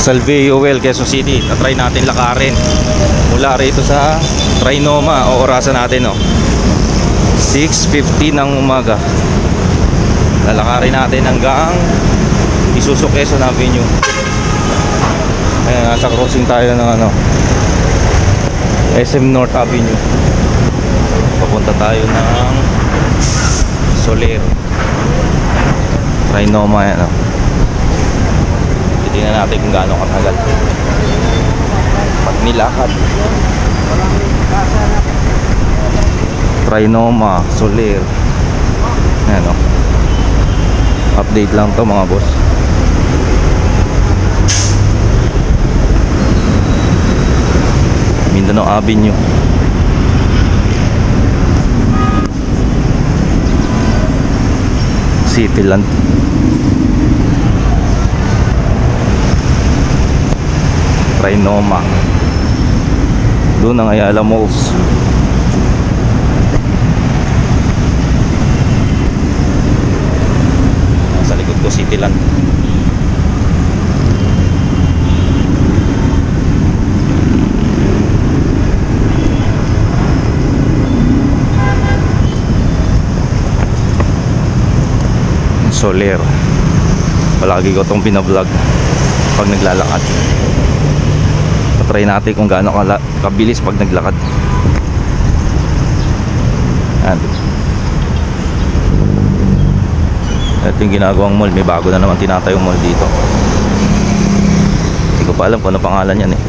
Salveo Well, Quezon City. Tatry natin lakarin mula rito sa Trinoma. O orasan natin, no, 6:50 ng umaga. Lalakarin natin hanggang Isuzu Quezon Avenue. Ayan, nasa crossing tayo ng ano, SM North Avenue. Papunta tayo ng Soler, Trinoma. Yan, no. Titingnan natin kung gaano katagal pag nilakad. Trinoma, Soler. Ayan, no. Update lang to mga boss. Mindanao Avenue. Cityland. Trinoma. Doon ang Ayala Malls. Sa likod ko Cityland. Soler. Palagi ko itong pinablog pag naglalakad. Patry natin kung gaano kabilis pag naglakad. Ayan. Ito yung ginagawang mall. May bago na naman tinatayong mall dito. Hindi ko pa alam kung ano pangalan yan eh.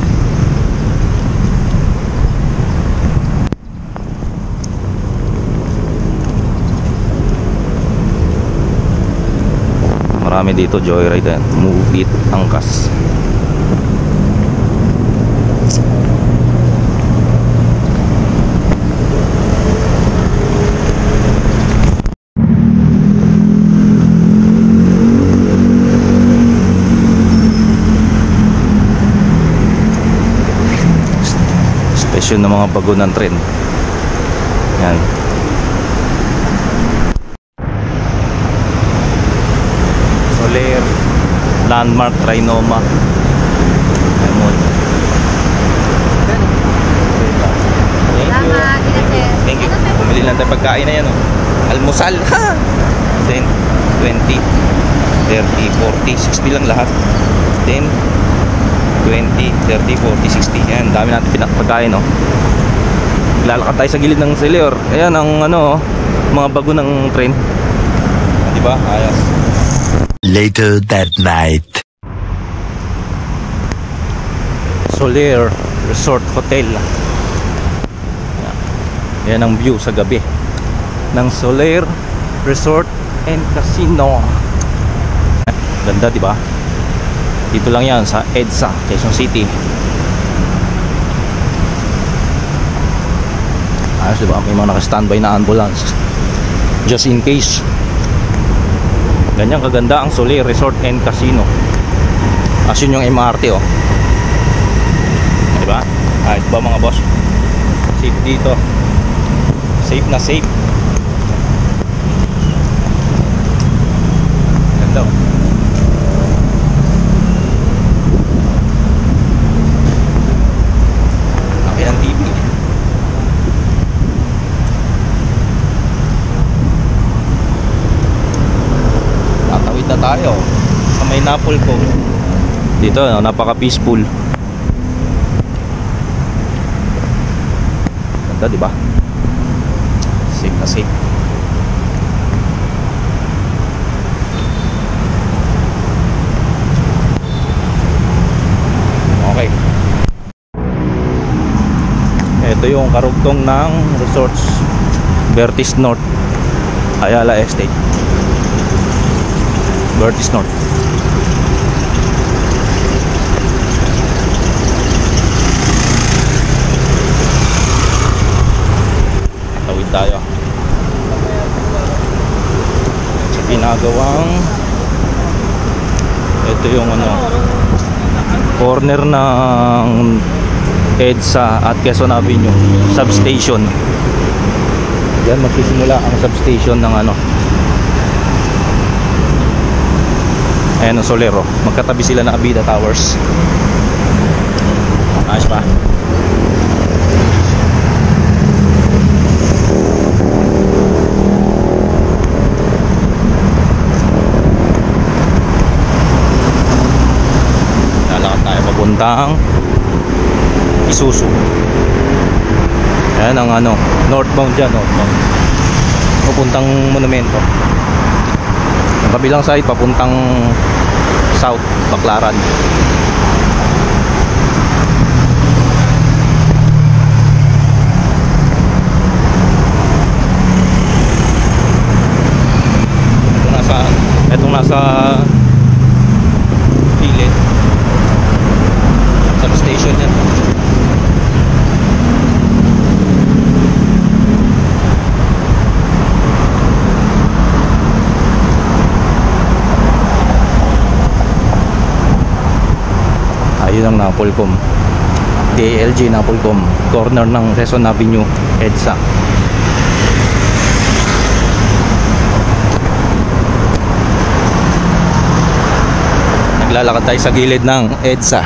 Marami dito, joyride yan. Move It, Angkas. Station ng mga bago ng tren. Yan. Soler, Landmark, Trinoma. Lemon. Thank you. Bumili lang tayo pagkain na yan, oh. Almusal, ha! 10, 20, 30, 40, 60 lang lahat. 10, 20, 30, 40, 60. Yan, dami natin pagkain, no. Lalakad tayo sa gilid ng Soler. Ayan ang ano, mga bago ng tren. Di ba? Ayos. Later that night. Soler Resort Hotel. Yan ang view sa gabi ng Soler Resort and Casino. Ganda, di ba? Dito lang yan sa EDSA, Quezon City. Ayos, diba? May mga naka-standby na ambulance just in case. Ganyan kaganda ang Soler Resort and Casino. As yun yung MRT, oh. Diba? Ayos ba mga boss? Safe dito. Safe na safe. Ganda, oh. Tayo sa may Napolco dito, no, napaka peaceful. Ganda, di ba? Safe na safe. Okay, ito yung karugtong ng resorts. Vertis North, Ayala Estate. Vertis North. Tawid tayo sa ginagawang, ito yung ano, corner ng EDSA at Quezon Avenue substation. Diyan magsisimula ang substation ng ano, Ayan ang Solero. Magkatabi sila ng Abida Towers. Ayos pa. Lalakad tayo papuntang Isuzu. Ayan ang ano, northbound dyan, northbound. Papuntang Monumento. Ang kabilang side papuntang South, Baclaran. Itong nasa gilid substation yan. Ayun ang Napolcom, DLG Napolcom, corner ng Quezon Avenue, EDSA. Naglalakad tayo sa gilid ng EDSA.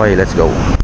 Okay, let's go.